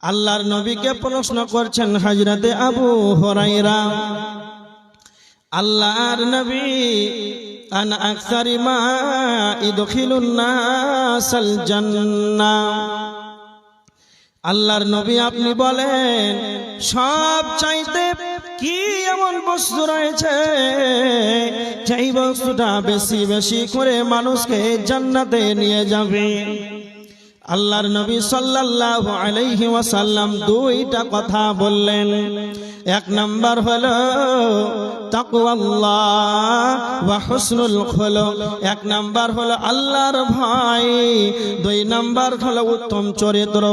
আল্লাহর নবীকে প্রশ্ন করছেন হযরতে আবু হুরায়রা, আল্লাহর নবী আন আকসারি মা ইদখিলুন নাসাল জান্নাহ। আল্লাহর নবী আপনি বলেন সব চাইতে কি এমন বস্তু রয়েছে যেই বস্তুটা বেশি বেশি করে মানুষকে জান্নাতে নিয়ে যাবে? আল্লাহর নবী সাল্লাল্লাহু আলাইহি ওয়াসাল্লাম দুইটা কথা বললেন। এক নাম্বার হলো তাকওয়াল্লাহ ওয়া হুসনুল খুলুক, এক নাম্বার হলো আল্লাহর ভয়, দুই নাম্বার হলো উত্তম চরিত্র।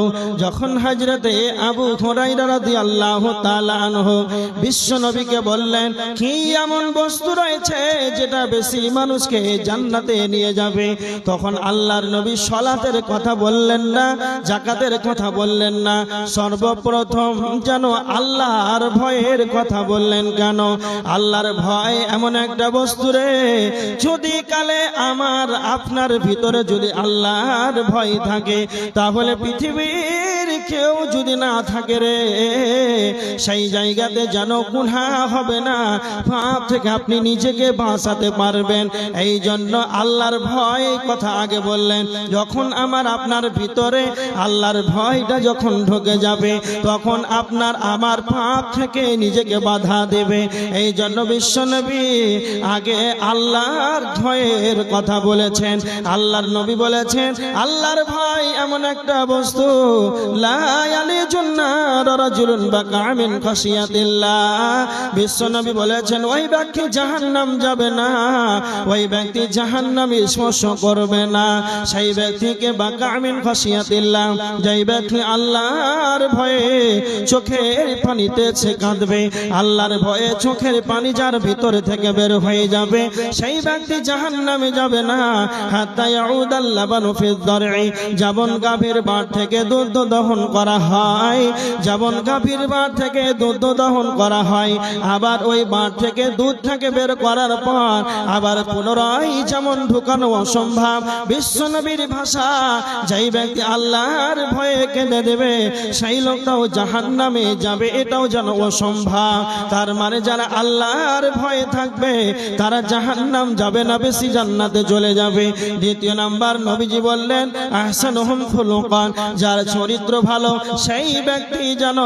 যখন হযরতে আবু হুরায়রা রাদিয়াল্লাহু তাআলা আনহু বিশ্ব নবীকে বললেন কি এমন বস্তু রয়েছে যেটা বেশি মানুষকে জান্নাতে নিয়ে যাবে, তখন আল্লাহর নবী সালাতের কথা বললেন না, যাকাতের কথা বললেন না, সর্বপ্রথম যেন আল্লাহর ভয়ের কথা বললেন। কেন? আল্লাহর ভয় এমন একটা বস্তু রে, যদি কালে আমার আপনার ভিতরে যদি আল্লাহর ভয় থাকে তাহলে পৃথিবীর কেউ যদি না থাকে রে, সেই জায়গাতে যেন গুনাহ হবে না, পাপ থেকে আপনি নিজেকে বাঁচাতে পারবেন। এই জন্য আল্লাহর ভয় কথা আগে বললেন। যখন আমার আপনার ভিতরে আল্লাহর ভয়টা যখন ঢুকে যাবে তখন আপনার আমার পাপ থেকে নিজেকে বাধা দেবে। এই জন্য বিশ্বনবী আগে আল্লাহর ভয়ের কথা বলেছেন। আল্লাহর নবী বলেছেন আল্লাহর ভয় এমন একটা বস্তু, লা ইয়ালিজুন নার রাজুলুন বাকা মিন খাশিয়াতিল্লাহ। বিশ্বনবী বলেছেন ওই ব্যক্তি জাহান্নাম যাবে না, ওই ব্যক্তি জাহান্নামে স্পর্শ করবে না। সেই ব্যক্তিকে বাকা মিন খাশিয়াতিল্লাহ, যেই ব্যক্তি আল্লাহর ভয়ে চোখের পানিতে কাঁদবে, আল্লাহর ভয়ে চোখের পানি যার ভিতর থেকে বের হয়ে যাবে, সেই ব্যক্তি জাহান্নামে যাবে না। হাত্তা ইয়াউদাল লাবানু ফিদ দার'i, যেমন গাভীর বাট থেকে দুধ দহন করা হয়, যেমন গাভীর বাট থেকে দুধ দহন করা হয়, আবার ওই বাট থেকে দুধটাকে বের করার পর আবার পুনরায় যেমন ঢুকানো অসম্ভব। বিশ্বনবীর ভাষা, যেই ব্যক্তি আল্লাহর ভয়ে কেঁদে দেবে সেই লোকটাও জাহান্নামে যাবে, এটাও যেন অসম্ভব। তার মানে যারা আল্লাহর ভয়ে থাকবে তারা জাহান্নাম যাবে না, বেশি জান্নাতে চলে যাবে। দ্বিতীয় নাম্বার নবীজি বললেন আহসানুহুম খুলুকান, যার চরিত্র ভালো সেই ব্যক্তি যেন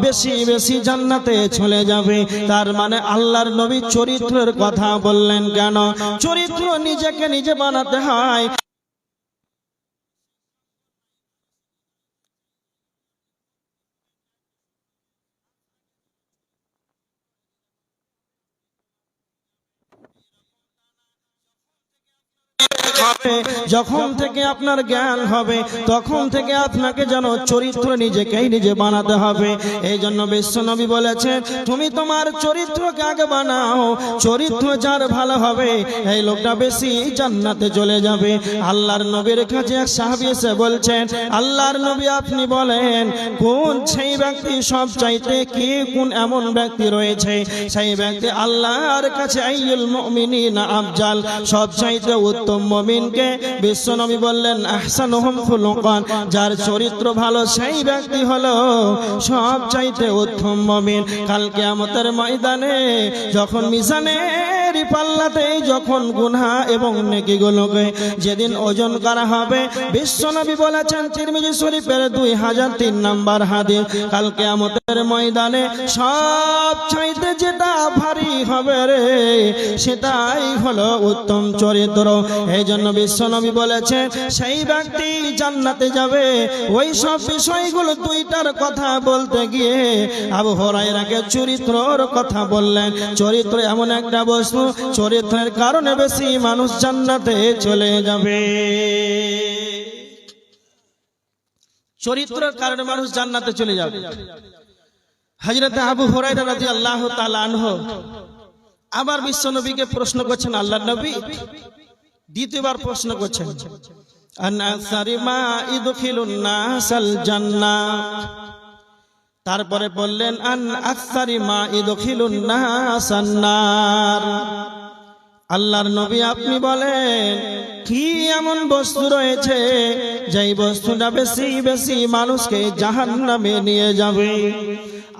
বেশি বেশি জান্নাতে চলে যাবে। তার মানে আল্লাহর নবী চরিত্রের কথা বললেন। কেন? চরিত্র নিজেকে নিজে বানাতে হয়। যখন থেকে আপনার জ্ঞান হবে তখন থেকে আপনাকে যেন চরিত্র নিজেকেই নিজে বানাতে হবে। এই জন্য বিশ্বনবী বলেছেন তুমি তোমার চরিত্রকে আগে বানাও, চরিত্র যার ভালো হবে এই লোকটা বেশি জান্নাতে চলে যাবে। আল্লাহর নবীর কাছে এক সাহাবী এসে বলছেন আল্লাহর নবী আপনি বলেন কোন সেই ব্যক্তি সব চাইতে কি কোন এমন ব্যক্তি রয়েছে সেই ব্যক্তি আল্লাহর কাছে আইয়ুল মুমিনিনা আফজাল, সব চাইতে উত্তম মুমিনকে বিশ্বনবী বললেন আহসানুহুম খুলুকান, যার চরিত্র ভালো সেই ব্যক্তি হলো সব চাইতে উত্তম মুমিন। কাল কিয়ামতের ময়দানে যখন মিজানের পাল্লাতে যখন গুনাহ এবং নেকিগুলোকে যেদিন ওজন করা হবে, বিশ্বনবী বলেছেন তিরমিজি শরীফের 2003 নম্বর হাদিস, কাল কিয়ামতের ময়দানে সব চাইতে যেটা ভারী হবে রে সেটাই হলো উত্তম চরিত্র। এই জন্য বিশ্বনবী বলেছেন সেই ব্যক্তি জান্নাতে যাবে। ওই সব বিষয়গুলো দুইটার কথা বলতে গিয়ে আবু হুরায়রাকে চরিত্রের কথা বললেন। চরিত্র এমন একটা বস্তু, চরিত্রের কারণে বেশি মানুষ জান্নাতে চলে যাবে। চরিত্রের কারণে মানুষ জান্নাতে চলে যাবে। হযরতে আবু হুরায়রা রাদিয়াল্লাহু তাআলা আনহু আবার বিশ্বনবীকে প্রশ্ন করছেন আল্লাহর নবী, দ্বিতীয়বার প্রশ্ন করছেন আন আকসারি মা ইদখিলুন নাসাল জান্নাহ। তারপরে বললেন আন আকসারি মা ইদখিলুন নাসান নার। আল্লাহর নবী আপনি বলেন কি এমন বস্তু রয়েছে যেই বস্তুটা বেশি বেশি মানুষকে জাহান্নামে নিয়ে যাবে?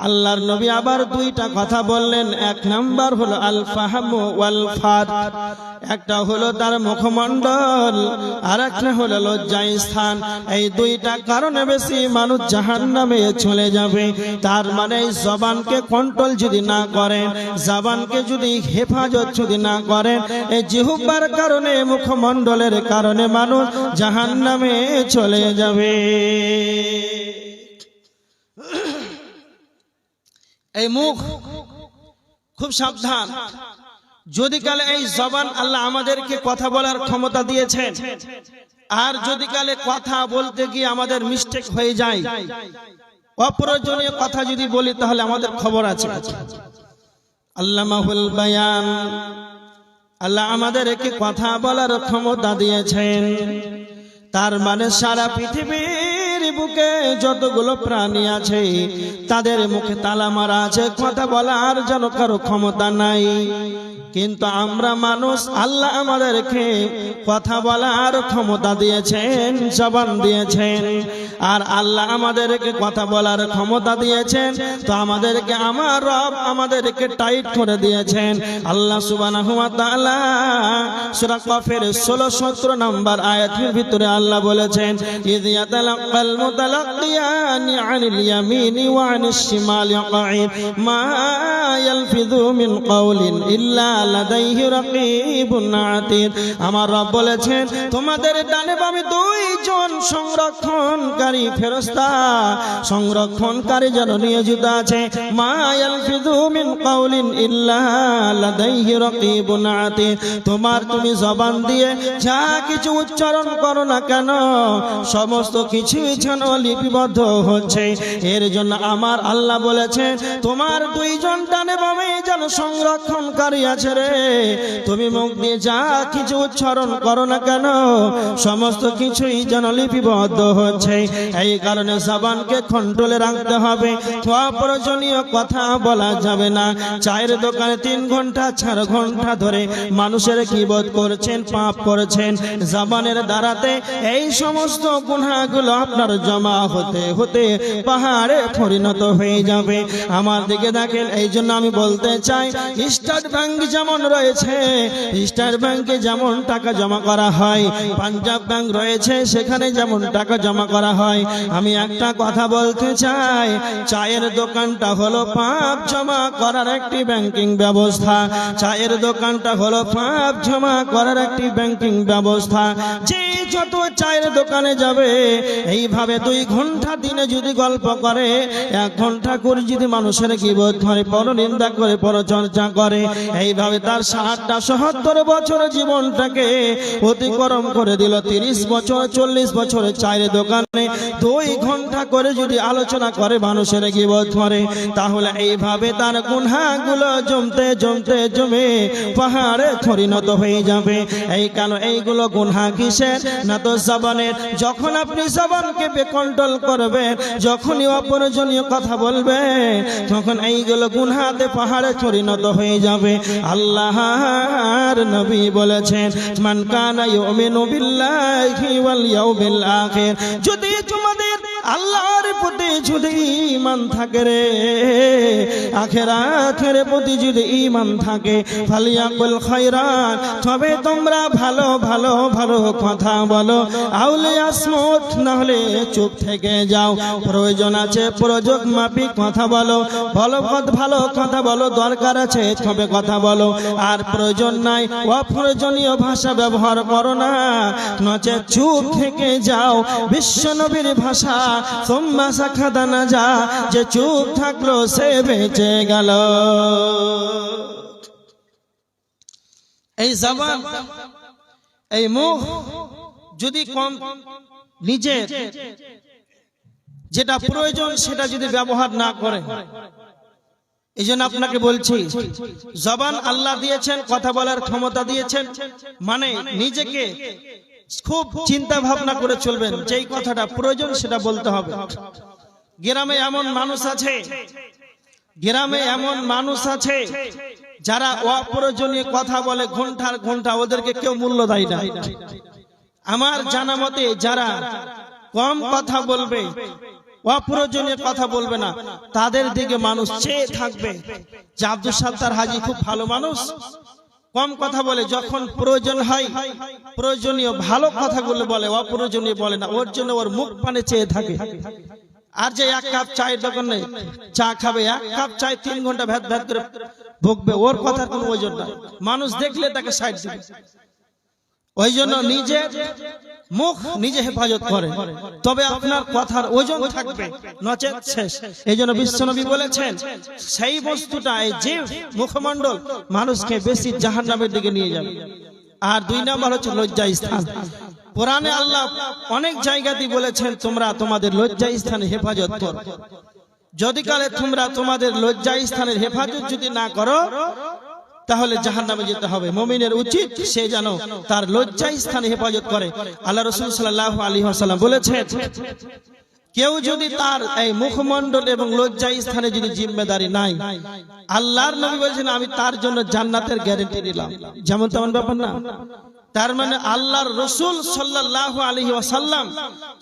আল্লাহর নবী আবার দুইটা কথা বললেন। এক নাম্বার হলো আল ফাহম ওয়াল ফাত, একটা হলো তার মুখমণ্ডল আর একটা হলো লজ্জাস্থান। এই দুইটা কারণে বেশি মানুষ জাহান্নামে চলে যাবে। তার মানে এই জবানকে কন্ট্রোল যদি না করেন, জবানকে যদি হেফাজত যদি না করেন, এই জিহ্বার কারণে মুখমণ্ডলের কারণে মানুষ জাহান্নামে চলে যাবে। এই মুখ খুব সাবধান। যদি কালে এই জবান আল্লাহ আমাদেরকে কথা বলার ক্ষমতা দিয়েছেন, আর যদি কালে কথা বলতে গিয়ে আমাদের মিস্টেক হয়ে যায়, অপ্রয়োজনীয় কথা যদি বলি, তাহলে আমাদের খবর আছে। আল্লামাহুল বায়ান, আল্লাহ আমাদেরকে কথা বলার ক্ষমতা দিয়েছেন। তার মানে সারা পৃথিবীর বুকে যতগুলো প্রাণী আছে তাদের মুখে তালা মারা আছে, কথা বলার যেন কারো ক্ষমতা নাই। কিন্তু আমরা মানুষ, আল্লাহ আমাদেরকে কথা বলার ক্ষমতা দিয়েছেন, জবান দিয়েছেন। আর আল্লাহ আমাদেরকে কথা বলার ক্ষমতা দিয়েছেন, তো আমাদেরকে আমার রব আমাদেরকে টাইট করে দিয়েছেন। আল্লাহ সুবহানাহু ওয়া তাআলা সূরা কফের 16-17 নম্বর আয়াতের ভিতরে আল্লাহ বলেছেন, ইয ইয়াতালাক্কাল মুতালাক্কিয়ানি আনিল ইয়ামিনি ওয়া আনিশ শিমালি কাঈদ মা ইয়ালফিযু মিন কাওলিন ইল্লা লাদাইহি রাকীবুন আতীদ। আমার রব বলেছেন, তোমাদের ডানে বামে দুইজন সংরক্ষণকারী ফেরেশতা, সংরক্ষণকারী যেন নিয়োজিত আছে। মা ইয়ালফিযু মিন কাওলিন ইল্লা লাদাইহি রাকীবুন আতীদ। তুমি জবান দিয়ে যা কিছু উচ্চারণ করো না কেন, সমস্ত কিছুই যেন লিপিবদ্ধ হচ্ছে। এর জন্য আমার আল্লাহ বলেছেন, তোমার দুইজন ডানে বামে যেন সংরক্ষণকারী আছে রে। তুমি মুখ দিয়ে যা কিছু উচ্চারণ করো না কেন, সমস্ত কিছুই যেন লিপিবদ্ধ হচ্ছে। এই কারণে জবানকে কন্ট্রোলে রাখতে হবে। অপ্রয়োজনীয় কথা বলা যাবে না। চায়ের দোকানে 3 ঘন্টা 4 ঘন্টা ধরে মানুষের গীবত করছেন, পাপ করেছেন, জবানের দ্বারাতে এই সমস্ত গুনাহগুলো আপনার জমা হতে হতে পাহাড়ে পরিণত হয়ে যাবে। আমার দিকে দেখেন, এই জন্য আমি বলতে চাই, স্টেট ব্যাংক যেমন রয়েছে, স্টেট ব্যাংকে যেমন টাকা জমা করা হয়, পাঞ্জাব ব্যাংক রয়েছে, সেখানে যেমন টাকা জমা করা হয়। আমি একটা কথা বলতে চাই, চায়ের দোকানটা হলো পাপ জমা করার একটি ব্যাংকিং ব্যবস্থা। চায়ের দোকানটা হলো পাপ জমা করার একটি ব্যাংকিং ব্যবস্থা। যে যত চায়ের দোকানে যাবে, এইভাবে 2 ঘন্টা দিনে যদি গল্প করে, 1 ঘন্টা করে যদি মানুষের গীবত করে, পরনিন্দা করে, পরচর্চা করে, এইভাবে তার 60-70 বছর জীবনটাকে অতিক্রম করে দিল। 30 বছর 40 বছরের চায়ের দোকানে 2 ঘন্টা করে যদি আলোচনা করে, মানুষের গীবত করে, তাহলে এইভাবে তার গুনাহগুলো জমতে জমতে জমে পাহাড়ে পরিণত হয়ে যাবে। এই কারণে এইগুলো গুনাহ কিসের? না তো জবানের। যখন আপনি জবানকে বেকন্ট্রোল করবেন, যখনই অপ্রয়োজনীয় কথা বলবেন, তখন এইগুলো গুনাহতে পাহাড়ে পরিণত হয়ে যাবে। আল্লাহর নবী বলেছেন, মান কানা ইউমিনু বিল্লাহি ওয়াল ইয়াউমিল আখির, যদি তোমাদের আল্লাহর প্রতি যদি ঈমান থাকে রে, আখিরাতের প্রতি যদি ঈমান থাকে, ফালিয়াকুল খায়রান, তবে তোমরা ভালো ভালো ভালো কথা বলো, আউলে আসমত, না হলে চুপ থেকে যাও। প্রয়োজন আছে প্রয়োজন মাফিক কথা বলো, ভালো কথা বলো, দরকার আছে তবে কথা বলো। আর প্রয়োজন নাই অপ্রয়োজনীয় ভাষা ব্যবহার করো না, নচে চুপ থেকে যাও। বিশ্ব নবীর ভাষা, সুম্মা সাখাদা না যা, যে চুপ থাকলো সে বেঁচে গেল। এই জবান, এই মুখ যদি কম নিজের যেটা প্রয়োজন সেটা যদি ব্যবহার না করে, এই জন্য আপনাকে বলছি, জবান আল্লাহ দিয়েছেন, কথা বলার ক্ষমতা দিয়েছেন, মানে নিজেকে খুব চিন্তা ভাবনা করে চলবেন। যেই কথাটা প্রয়োজন সেটা বলতে হবে। গ্রামে এমন মানুষ আছে, যারা অপ্রয়োজনীয় কথা বলে ঘন্টার ঘন্টা, ওদেরকে কেউ মূল্য দেয় না। আমার জানা মতে যারা কম কথা বলবে, অপ্রয়োজনীয় কথা বলবে না, তাদের দিকে মানুষ চেয়ে থাকবে যে আব্দুল সাত্তার হাজী খুব ভালো মানুষ, কম কথা বলে, যখন প্রয়োজন হয় প্রয়োজনীয় ভালো কথাগুলো বলে, অপ্রয়োজনীয় বলে না, ওর জন্য ওর মুখ পানে চেয়ে থাকে। আর যে এক কাপ চায়ের দোকানে চা খাবে, এক কাপ চায় 3 ঘন্টা ভ্যাত ভ্যাত করে ভুগবে, ওর কথার কোনো ওজন নাই, মানুষ দেখলে তাকে সাইড দিবে। ওই জন্য নিজে মুখ নিজে হেফাজত করে, তবে আপনার কথার ওজন থাকবে, নচেত শেষ। এই জন্য বিশ্বনবী বলেছেন সেই বস্তুটা, এই যে মুখমণ্ডল মানুষকে বেশি জাহান্নামের দিকে নিয়ে যাবে। আর 2 নাম্বার হচ্ছে লজ্জা স্থান। কোরআনে আল্লাহ অনেক জায়গাতে বলেছেন তোমরা তোমাদের লজ্জা স্থানে হেফাজত করো। যদি কালে তোমরা তোমাদের লজ্জা স্থানের হেফাজত যদি না করো, তাহলে জাহান্নামে যেতে হবে। মুমিনের উচিত সে যেন তার লজ্জা স্থানে হেফাজত করে। আল্লাহ রাসূল সাল্লাল্লাহু আলাইহি ওয়াসাল্লাম বলেছেন, কেউ যদি তার এই মুখমণ্ডল এবং লজ্জা স্থানে যদি জিম্মেদারি নাই, আল্লাহর নবী বলেছেন আমি তার জন্য জান্নাতের গ্যারান্টি দিলাম। যেমন তেমন ব্যাপার না। তার মানে আল্লাহর রাসূল সাল্লাল্লাহু আলাইহি ওয়াসাল্লাম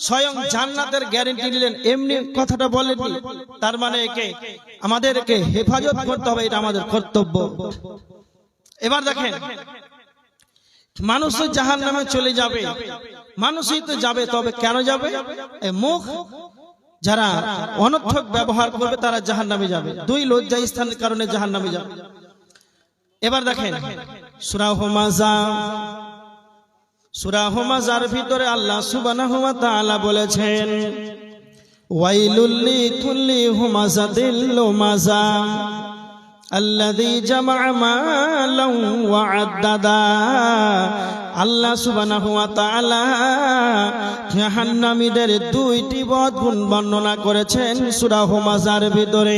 স্বয়ং জান্নাতের গ্যারান্টি দিলেন, এমনি কথাটা বলেননি। তার মানে একে আমাদেরকে হেফাজত করতে হবে, এটা আমাদের কর্তব্য। এবার দেখেন, মানুষ জাহান্নামে চলে যাবে, মানুষই তো যাবে, তবে কেন যাবে? এই মুখ যারা অনর্থক ব্যবহার করবে তারা জাহান্নামে যাবে। 2 লজ্জা স্থানের কারণে জাহান্নামে যাবে। এবার দেখেন সূরা হুমাযার ভিতরে আল্লাহ সুবহানাহু ওয়া তাআলা বলেছেন, ওয়াইলুল লিকুল্লি হুমাযাতিল লুমাযা আল্লাযী জামা'a মালান ওয়া আদ্দাদা। আল্লাহ সুবহানাহু ওয়া তাআলা জাহান্নামীদের 2টি বদগুণ বর্ণনা করেছেন সূরা হুমাযার ভিতরে।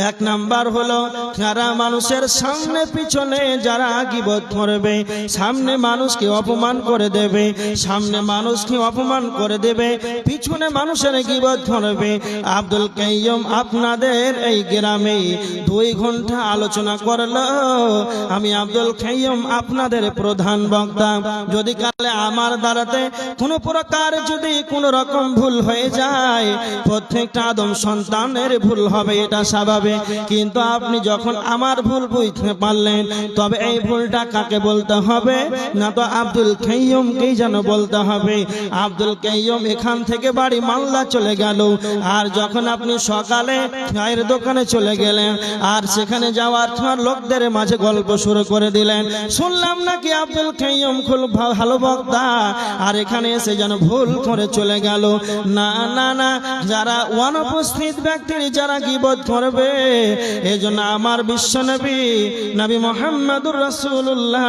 1 নাম্বার হলো যারা মানুষের সামনে পিছনে যারা গীবত করবে, সামনে মানুষকে অপমান করে দেবে, সামনে মানুষকে অপমান করে দেবে, পিছনে মানুষের গীবত করবে। আব্দুল কাইয়ুম আপনাদের এই গ্রামে 2 ঘন্টা আলোচনা করলো, আমি আব্দুল কাইয়ুম আপনাদের প্রধান বক্তা। যদি কালে আমার দ্বারাতে কোনো প্রকার যদি কোনো রকম ভুল হয়ে যায়, প্রত্যেকটা আদম সন্তানের ভুল হবে, এটা স্বাভাবিক। কিন্তু আপনি যখন আমার ভুল বুঝতে পারলেন, তবে এই ভুলটা কাকে বলতে হবে? না তো আব্দুল কাইয়ুমকেই যেন বলতে হবে। আব্দুল কাইয়ুম এখান থেকে বাড়ি মালদা চলে গেল, আর যখন আপনি সকালে চায়ের দোকানে চলে গেলেন, আর সেখানে যাওয়ার পর লোকদের মাঝে গল্প শুরু করে দিলেন, শুনলাম নাকি আব্দুল কাইয়ুম খুব ভালো বক্তা, আর এখানে এসে যেন ভুল করে চলে গেল। না না না, যারা অনুপস্থিত ব্যক্তির যারা গীবত করবে, এজন্য আমার বিশ্বনবী নবী মুহাম্মদুর রাসূলুল্লাহ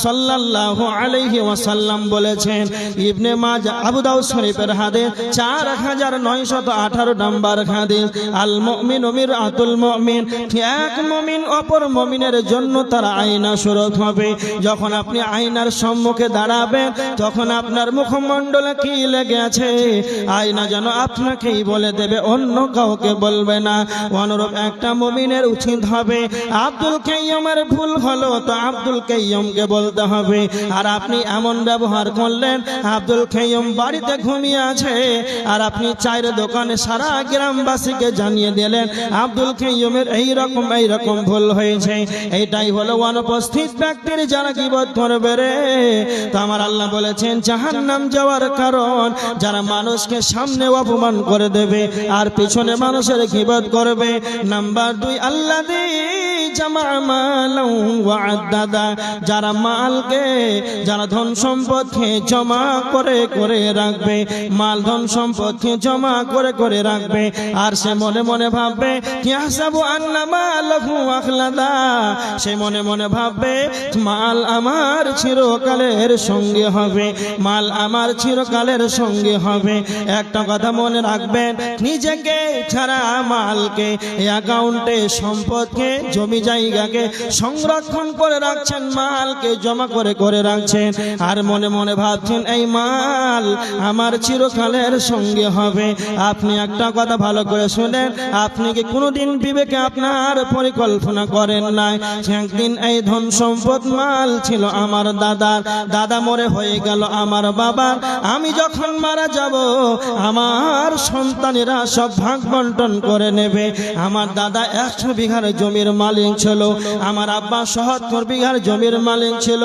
সাল্লাল্লাহু আলাইহি ওয়াসাল্লাম বলেছেন, ইবনে মাজাহ আবু দাউদ শরীফের হাদিস 4918 নম্বর হাদিস, আল মুমিনু মিরআতুল মুমিন। এক মুমিন অপর মুমিনের জন্য তার আয়না স্বরূপ হবে। যখন আপনি আয়নার সম্মুখে দাঁড়াবেন, তখন আপনার মুখমণ্ডলে কি লেগে আছে, আয়না যেন আপনাকেই বলে দেবে, অন্য কাউকে বলবে না। অনুরূপ একটা মুমিনের উচিত হবে, আব্দুল কাইয়ুমের ভুল হলো তো আব্দুল কাইয়ুমকে বলতে হবে। আর আপনি এমন ব্যবহার করলেন, আব্দুল কাইয়ুম বাড়িতে ঘুমিয়ে আছে, আর আপনি চায়ের দোকানে সারা গ্রামবাসীকে জানিয়ে দিলেন আব্দুল কাইয়ুমের এইরকম ভুল হয়েছে। এইটাই হলো অনুপস্থিত ব্যক্তির যারা গীবত করবে রে। তো আমার আল্লাহ বলেছেন জাহান্নাম যাওয়ার কারণ যারা মানুষকে সামনে অপমান করে দেবে আর পিছনে মানুষের গীবত করবে। নাম্বার 2, আল্লাযী জামা'a মালান ওয়া আদ্দাদা, যারা মালকে, যারা ধন সম্পদকে জমা করে করে রাখবে, মাল ধন সম্পদকে জমা করে করে রাখবে, আর সে মনে মনে ভাববে ইয়াহসাবু আন্না মালাহু আখলাদা, সে মনে মনে ভাববে মাল আমার চিরকালের সঙ্গে হবে, মাল আমার চিরকালের সঙ্গে হবে। একটা কথা মনে রাখবেন, নিজেকে ছাড়া মালকে, অ্যাকাউন্টে সম্পদকে, জমি জায়গাকে সংরক্ষণ করে রাখছেন, মালকে জমা করে করে রাখছেন, আর মনে মনে ভাবছেন এই মাল আমার চিরকালের সঙ্গে হবে। আপনি একটা কথা ভালো করে শুনেন, আপনি কি কোনোদিন বিবেকে আপনার পরিকল্পনা করেন নাই? একদিন এই ধন সম্পদ মাল ছিল আমার দাদার, দাদা মরে হয়ে গেল আমার বাবার, আমি যখন মারা যাব আমার সন্তানেরা সব ভাগ বন্টন করে নেবে। আমার দাদা 100 বিঘার জমির মালিক ছিল, আমার আব্বা 70 বিঘার জমির মালিক ছিল,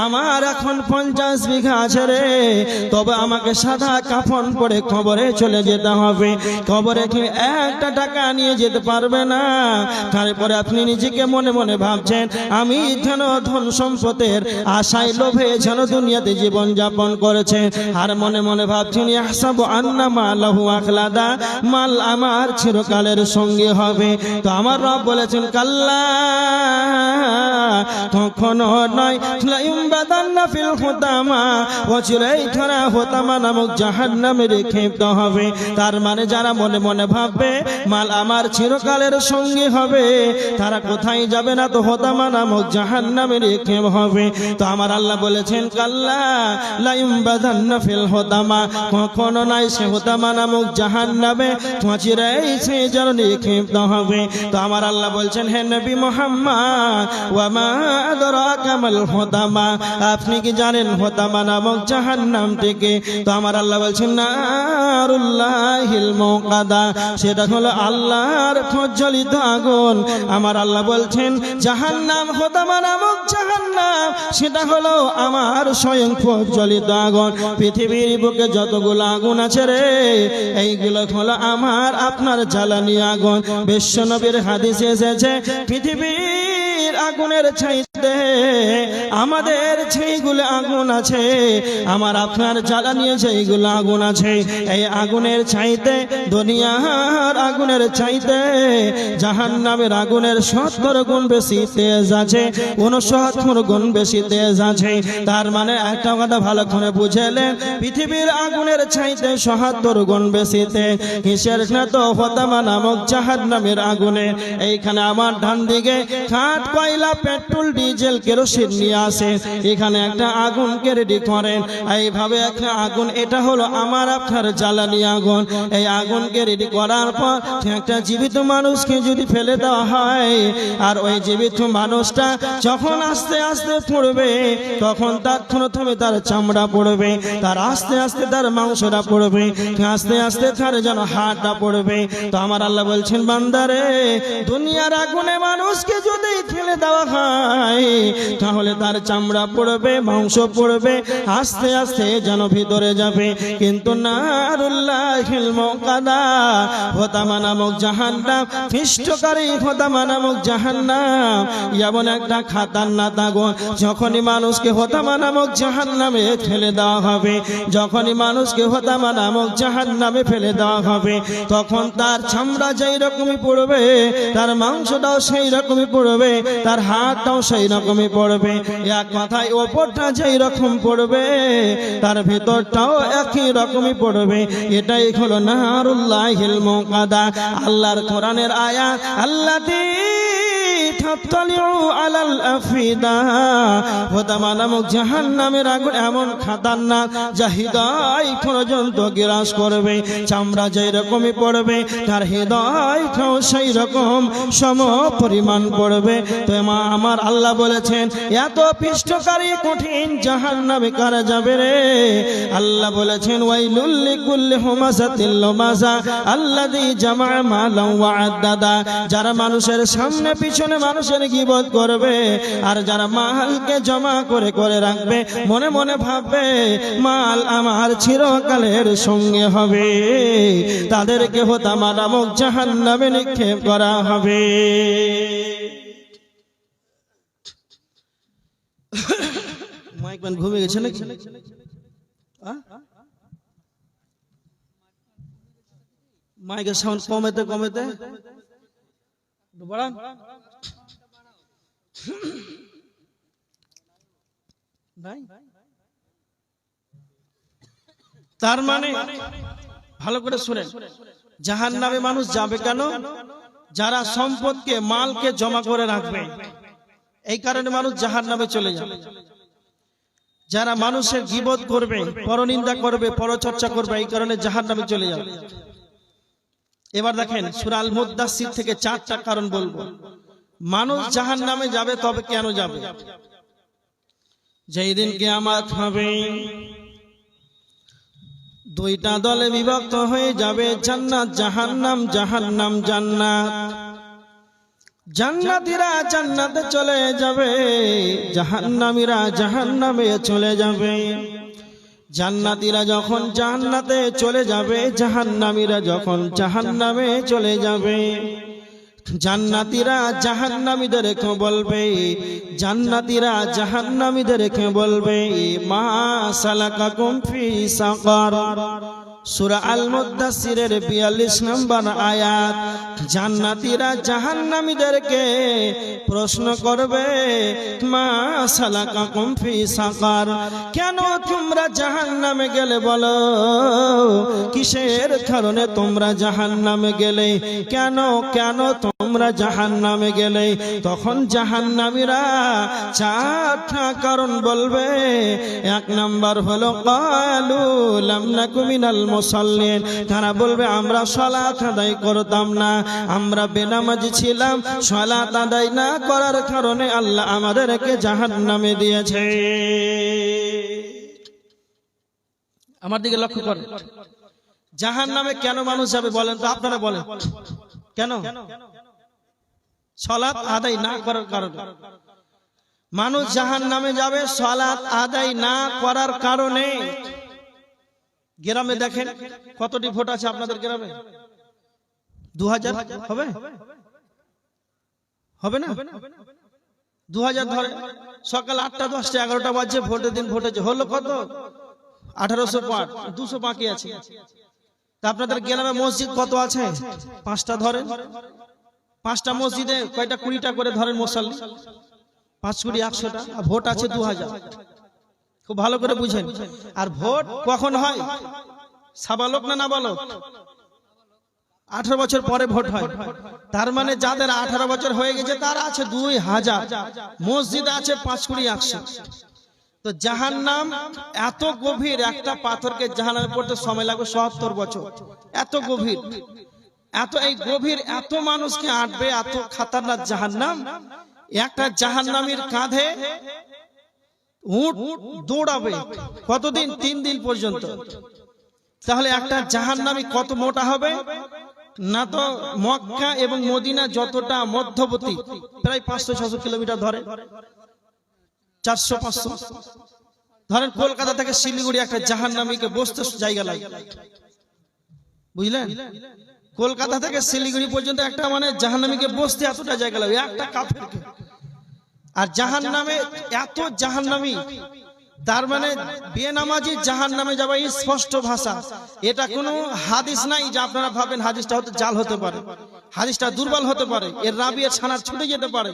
আমার এখন 50 বিঘা আছে রে। তবে আমাকে সাদা কাফন পরে কবরে চলে যেতে হবে, কবরে কি একটা টাকা নিয়ে যেতে পারবে না। তারপরে আপনি নিজেকে মনে মনে ভাবছেন আমি যেন ধন সম্পদের আশায় লোভে যেন দুনিয়াতে জীবন যাপন করেছে, আর মনে মনে ভাবছেন ইয়াহসাবু আন্না মালাহু আখলাদা, মাল আমার চিরকালের সঙ্গে হবে। তো আমার রব বলেছেন কাল্লা, কখনো নয়, লাইউমবাদান্না ফিল হুতামা, অচিরেই তারা হুতামা নামক জাহান্নামে নিক্ষিপ্ত হবে। তার মানে যারা মনে মনে ভাববে মাল আমার চিরকালের সঙ্গে হবে, তারা কোথায় যাবে না, তো হুতামা নামক জাহান্নামে নিক্ষেপ হবে। তো আমার আল্লাহ বলেছেন কাল্লা লাইউমবাদান্না ফিল হুতামা, কখনো নয়, সে হুতামা নামক জাহান্নামে অচিরেই সে যেন নিক্ষিপ্ত হবে। তো আমার আল্লাহ বলছেন হে নবী মুহাম্মদ, ওয়া মা আদরাকা মাল হুতামা, আপনি কি জানেন হুতামা নামক জাহান্নাম থেকে? তো আমার আল্লাহ বলছেন নারুল্লাহিল মুকাদা, সেটা হলো আল্লাহর প্রজ্বলিত আগুন। আমার আল্লাহ বলছেন জাহান্নাম, হুতামা নামক জাহান্নাম, সেটা হলো আমার স্বয়ং প্রজ্বলিত আগুন। পৃথিবীর বুকে যতগুলো আগুন আছে রে, এইগুলো হলো আমার আপনার জ্বালানি আগুন। বিশ্বনবীর হাদিসে এসেছে পৃথিবীর আগুনের চাইতে আমাদের যেইগুলো আগুন আছে, আমার আপনার জ্বালানি যেইগুলো আগুন আছে, এই আগুনের চাইতে দুনিয়ার আগুনের চাইতে জাহান্নামের আগুনের 70 গুণ বেশি তেজ আছে, 69 গুণ বেশি তেজ আছে। তার মানে একটা কথা ভালো করে বুঝেলেন, পৃথিবীর আগুনের চাইতে ৭৭ গুণ বেশি তেজ। কিসের না, তো হুতামা নামক জাহান্নামের আগুনে। এইখানে আমার ডান দিকে কাঠ, কয়লা, পেট্রোল, ডিজেল, কেরোসিন নিয়ে আসে, এখানে একটা আগুনকে রেডি করেন। এইভাবে একটা আগুন, এটা হলো আমার আপনার জ্বালানি আগুন। এই আগুনকে রেডি করার পর একটা জীবিত মানুষকে যদি ফেলে দেওয়া হয়, আর ওই জীবিত মানুষটা যখন আস্তে আস্তে পড়বে, তখন তার প্রথমে তার চামড়া পড়বে, তার আস্তে আস্তে তার মাংসটা পড়বে, আস্তে আস্তে তার যেন হাড়টা পড়বে। তো আমার আল্লাহ বলছেন বান্দারে, দুনিয়ার আগুনে মানুষকে যদি ফেলে দেওয়া হয়, তাহলে তার চামড়া পড়বে, মাংস পড়বে, আস্তে আস্তে যেন ভিতরে যাবে। কিন্তু নারুল্লাহিল মুকাদা, হুতামা নামক জাহান্নাম, ফিষ্টকারী হুতামা নামক জাহান্নাম, এমন একটা খাতারনাক আগুন। যখনই মানুষকে হুতামা নামক জাহান্নামে ফেলে দেওয়া হবে, যখনই মানুষকে হুতামা নামক জাহান্নামে ফেলে দেওয়া হবে, তখন তার চামড়া যেই রকমই পড়বে, তার মাংসটাও সেই রকমই পড়বে, তার হাতটাও সেই রকমই পড়বে। এক কথায় ওপরটা যেই রকম পড়বে, তার ভেতরটাও একই রকমই পড়বে। এটাই হলো নারুল্লাহিল মুকাদা। আল্লাহর কোরআনের আয়াত, আল্লাতী তাত্তালিউ আলাল আফিদা, হুতামা নামক জাহান্নামের আগুন এমন খাতারনাক, যা হৃদয় পর্যন্ত গ্রাস করবে। চামড়া যেই রকমই পড়বে, তার হৃদয়টাও সেই রকম সম পরিমাণ পড়বে। তো আমার আল্লাহ বলেছেন এত পিষ্টকারী কঠিন জাহান্নামে কারা যাবে রে? আল্লাহ বলেছেন ওয়াইলুল লিকুল্লি হুমাযাতিল লুমাযা আল্লাযী জামা মালান ওয়া আদ্দাদা, যারা মানুষের সামনে পিছনে মানুষের গীবত করবে, আর যারা মালকে জমা করে করে রাখবে, মনে মনে ভাববে মাল আমার চিরকালের সঙ্গে হবে, তাদেরকে হুতামা নামক জাহান্নামে নিক্ষেপ করা হবে। মাইকম্যান ঘুমিয়ে গেছে নাকি? মাইকের সাউন্ড কমেতে কমেতে বাড়ান। তার মানে ভালো করে শুনেন, জাহান্নামে মানুষ যাবে কেন? যারা সম্পদকে মালকে জমা করে রাখবে, এই কারণে মানুষ জাহান্নামে চলে যাবে। যারা মানুষের গীবত করবে, পরনিন্দা করবে, পরচর্চা করবে, এই কারণে জাহান্নামে চলে যাবে। এবার দেখেন সূরা আল মুদ্দাসসির থেকে 4টা কারণ বলবো মানুষ জাহান্নামে যাবে। তবে কেন যাবে? যেই দিন কিয়ামত হবে, দুইটা দলে বিভক্ত হয়ে যাবে, জান্নাত জাহান্নাম, জাহান্নাম জান্নাত। জান্নাতীরা জান্নাতে চলে যাবে, জাহান্নামীরা জাহান্নামে চলে যাবে। জান্নাতীরা যখন জান্নাতে চলে যাবে, জাহান্নামীরা যখন জাহান্নামে চলে যাবে। জান্নাতীরা জাহান্নামীদেরকে বলবে, জান্নাতীরা জাহান্নামীদেরকে বলবে, মা সালাকাকুম ফি সাকার। সূরা আল মুদ্দাসসিরের 42 নম্বর আয়াত। জান্নাতীরা জাহান্নামীদেরকে প্রশ্ন করবে, মা সালাকাকুম ফি সাকার, কেন তোমরা জাহান্নামে গেলে? বলো কিসের কারণে তোমরা জাহান্নামে গেলে? কেন কেন তোমরা জাহান্নামে গেলে? তখন জাহান্নামীরা 4টা কারণ বলবে। 1 নাম্বার হলো ক্বালু লাম নাকু মিনাল মুসাল্লিন। তারা বলবে আমরা সালাত আদায় করতাম না, আমরা বেনামাজি ছিলাম, সালাত আদায় না করার কারণে আল্লাহ আমাদেরকে জাহান্নামে দিয়েছে। আমার দিকে লক্ষ্য করেন, জাহান্নামে কেন মানুষ যাবে বলেন তো? আপনারা বলেন কেন? সালাত আদায় না করার কারণে মানুষ জাহান্নামে যাবে। সালাত আদায় না করার কারণে। গ্রামে দেখেন কতটি ভোট আছে আপনাদের গ্রামে? 2000 হবে? হবে না? 2000 ধরে। সকাল 8টা 10টা 11টা বাজে, ভোটের দিন ভোটেছে, হলো কত? 1805, 200 বাকি আছে। তা আপনাদের গ্রামে মসজিদ কত আছে? 5টা ধরেন। 5টা মসজিদে কয়টা? 20টা করে ধরেন মুসল্লি। 5 কোটি 100টা। ভোট আছে 2000। খুব ভালো করে বুঝেন। আর ভোট কখন হয়? সাবালক না নাবালক? 18 বছর পরে ভোট হয়। তার মানে যাদের 18 বছর হয়ে গেছে তারা আছে 2000, মসজিদ আছে 5 কোটি 100। তো জাহান্নাম এত গভীর, একটা পাথরকে জাহান্নামে পড়তে সময় লাগবে 70 বছর। এত গভীর, এত এই গভীর, এত মানুষকে আটবে, এত খাতারনাক জাহান্নাম। একটা জাহান্নামীর কাঁধে উট দৌড়াবে কতদিন? 3 দিন পর্যন্ত। তাহলে একটা জাহান্নামী কত মোটা হবে? না তো মক্কা এবং মদিনা যতটা মধ্যবর্তী, প্রায় 500-600 কিলোমিটার ধরে, 400-500 ধরেন। কলকাতা থেকে শিলিগুড়ি একটা জাহান্নামীকে বসতে জায়গা লাগে, বুঝলেন? কলকাতা থেকে শিলিগুড়ি পর্যন্ত একটা মানে জাহান্নামীকে বসতে এতটা জায়গা লাগে একটা কাফেরকে। আর জাহান্নামে এত জাহান্নামী, তার মানে বেনামাজি জাহান্নামে যাবে, স্পষ্ট ভাষা। এটা কোনো হাদিস নাই যে আপনারা ভাবেন হাদিসটা হয়তো জাল হতে পারে, হাদিসটা দুর্বল হতে পারে, এর রাবি এর ছানা ছুটে যেতে পারে,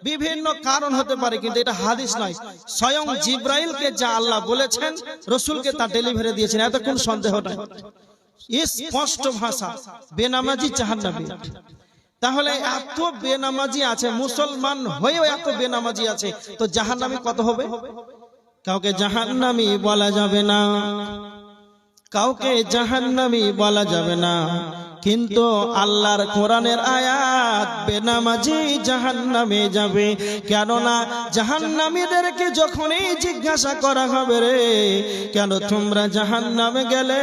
বিভিন্ন কারণ হতে পারে, কিন্তু এটা হাদিস নয়। স্বয়ং জিব্রাইলকে যা আল্লাহ বলেছেন, রাসূলকে তা ডেলিভারি দিয়েছেন, এত কোন সন্দেহ নাই। স্পষ্ট ভাষা, বেনামাজি জাহান্নামী। তাহলে এত বেনামাজি আছে, মুসলমান হয়েও এত বেনামাজি আছে, তো জাহান্নামী কত হবে? কাউকে জাহান্নামী বলা যাবে না, কাউকে জাহান্নামী বলা যাবে না। কিন্তু আল্লাহর কোরআনের আয়াত, বেনামাজি জাহান্নামে যাবে। কেননা জাহান্নামীদেরকে যখনই জিজ্ঞাসা করা হবে, রে কেন তোমরা জাহান্নামে গেলে,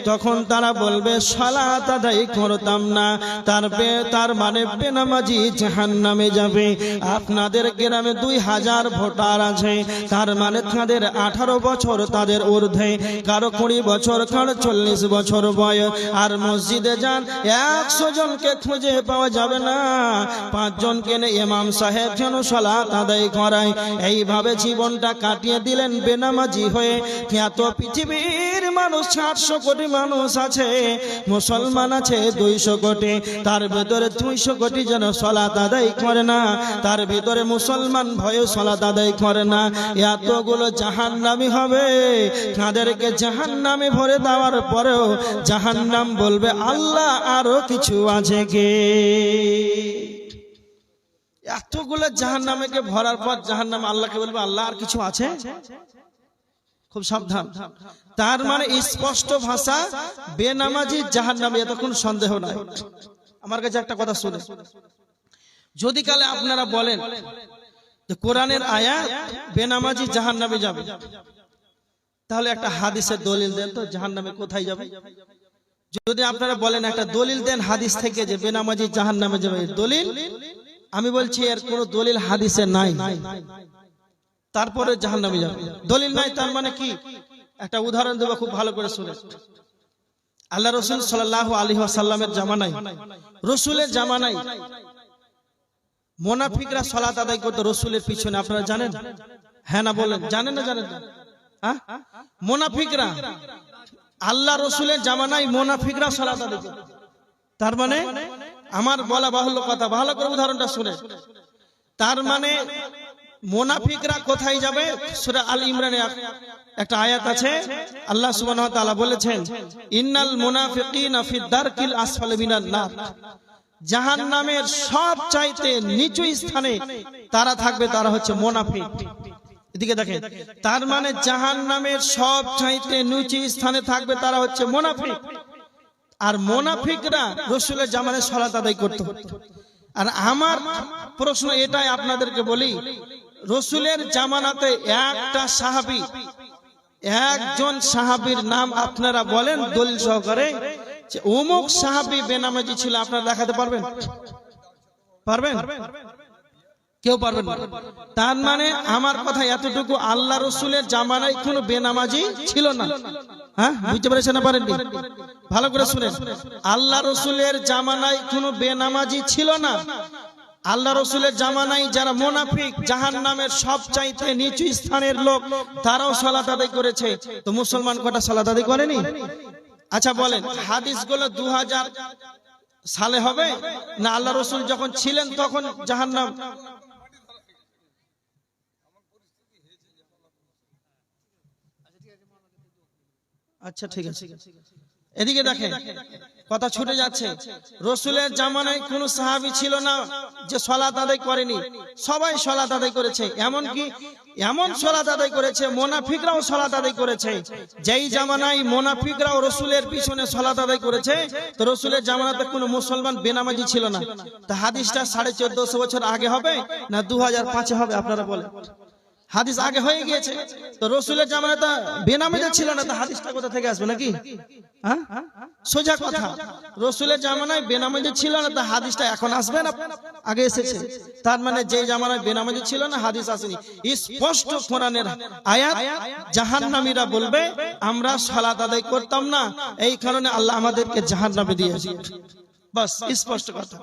তখন তারা বলবে সালাত আদায় করতাম না। তার মানে বেনামাজি জাহান্নামে যাবে। আপনাদের গ্রামে 2000 ভোটার আছে, তার মানে তাদের 18 বছর তাদের ঊর্ধ্বে, কারো 20 বছর, কারো 40 বছর বয়স। আর মসজিদে 100 জনকে খুঁজে পাওয়া যাবে না, 5 জনকে ইমাম সাহেব যেন সালাত আদায় করায়। এইভাবে জীবনটা কাটিয়ে দিলেন বেনামাজি হয়ে। এত পৃথিবীর মানুষ 400 কোটি মানুষ আছে, মুসলমান আছে 200 কোটি, তার ভিতরে 200 কোটি যেন সালাত আদায় করে না, তার ভিতরে মুসলমান ভয়ে সালাত আদায় করে না। এতগুলো জাহান্নামী হবে, তাদেরকে জাহান্নামে ভরে দেওয়ার পরেও জাহান্নাম বলবে আল্লাহ আল্লাহ আরো কিছু আছে গে। এতগুলো জাহান্নামীকে ভরার পর জাহান্নামে আল্লাহকে বলবে আল্লাহ আর কিছু আছে? খুব সাবধান। তার মানে স্পষ্ট ভাষা, বেনামাজি জাহান্নামী, এত কোনো সন্দেহ নাই। আমার কাছে একটা কথা শুনে, যদি কালে আপনারা বলেন যে কোরআনের আয়াত বেনামাজি জাহান্নামে যাবে, তাহলে একটা হাদিসের দলিল দেন তো জাহান্নামে কোথায় যাবে। যদি আপনারা বলেন একটা দলিল দেন হাদিস থেকে যে বেনামাজি জাহান্নামে যাবে, দলিল আমি বলছি এর কোনো দলিল হাদিসে নাই, তারপরে জাহান্নামে যাবে। দলিল নাই তার মানে কি? একটা উদাহরণ দেব, খুব ভালো করে শুনে। আল্লাহ রাসূল সাল্লাল্লাহু আলাইহি ওয়াসাল্লামের জামানায়, রাসূলের জামানায় মুনাফিকরা সালাত আদায় করত রাসূলের পিছনে। আপনারা জানেন? হ্যাঁ না বলেন, জানেন না জানেন না? হ্যাঁ, মুনাফিকরা আল্লাহ রাসূলের জামানায় মুনাফিকরা সালাত আদায় করত। তার মানে আমার বলা বাহুল্য কথা, ভালো করে উদাহরণটা শুনে। তার মানে মুনাফিকরা কোথায় যাবে? সূরা আল ইমরানে একটা আয়াত আছে, আল্লাহ সুবহানাহু ওয়া তাআলা বলেছেন ইন্নাল মুনাফিকিনা ফি দারকিল আসফালি মিনান নার, জাহান্নামের সবচাইতে নিচু স্থানে তারা থাকবে, তারা হচ্ছে মুনাফিক। এদিকে দেখেন, তার মানে জাহান্নামের সবচাইতে নিচু স্থানে থাকবে তারা হচ্ছে মুনাফিক। আর মুনাফিকরা রাসূলের জামানায় সালাত আদায় করত। আর আমার প্রশ্ন এটাই আপনাদেরকে বলি, রাসূলের জামানাতে একটা সাহাবী, একজন সাহাবীর নাম আপনারা বলেন দলিল সহকারে যে অমুক সাহাবী বেনামাজি ছিল, আপনারা দেখাতে পারবেন? পারবেন? কেউ পারবেন না। তার মানে আমার কথা এতটুকু, আল্লাহ রাসূলের জামানায় কোনো বেনামাজি ছিল না। হ্যাঁ, বুঝতে পেরেছেন না পারেননি? ভালো করে শুনেন, আল্লাহ রাসূলের জামানায় কোনো বেনামাজি ছিল না। আল্লাহ রাসূলের জামানায় যারা মুনাফিক, জাহান্নামের সবচাইতে নিচু স্থানের লোক, তারাও সালাত আদায় করেছে। তো মুসলমান কটা সালাত আদায় করেনি? আচ্ছা বলেন, হাদিসগুলো 2000 সালে হবে না আল্লাহ রাসূল যখন ছিলেন তখন জাহান্নাম? আচ্ছা ঠিক আছে, এদিকে দেখেন কথা ছুটে যাচ্ছে। রাসূলের জামানায় কোন সাহাবী ছিল না যে সালাত আদায় করেনি, সবাই সালাত আদায় করেছে। এমনকি এমন সালাত আদায় করেছে মুনাফিকরাও সালাত আদায় করেছে। যেই জামানায় মুনাফিকরাও রাসূলের পিছনে সালাত আদায় করেছে, তো রাসূলের জামানাতে কোনো মুসলমান বেনামাজি ছিল না। তা হাদিসটা 1450 বছর আগে হবে না 2005 হবে? আপনারা বলেন। হাদিস আগে হয়ে গিয়েছে, তো রাসূলের জামানাতে বেনামাজি ছিল না, তো হাদিসটা কোথা থেকে আসবে নাকি? হ্যাঁ, সোজা কথা, রাসূলের জামানায় বেনামাজি ছিল না, তো হাদিসটা এখন আসবে না? আগে এসেছে। তার মানে যে জামানায় বেনামাজি ছিল না, হাদিস আসেনি। স্পষ্ট কোরআনের আয়াত, জাহান্নামীরা বলবে আমরা সালাত আদায় করতাম না, এই কারণে আল্লাহ আমাদেরকে জাহান্নামে দিয়েছে। বাস, স্পষ্ট কথা।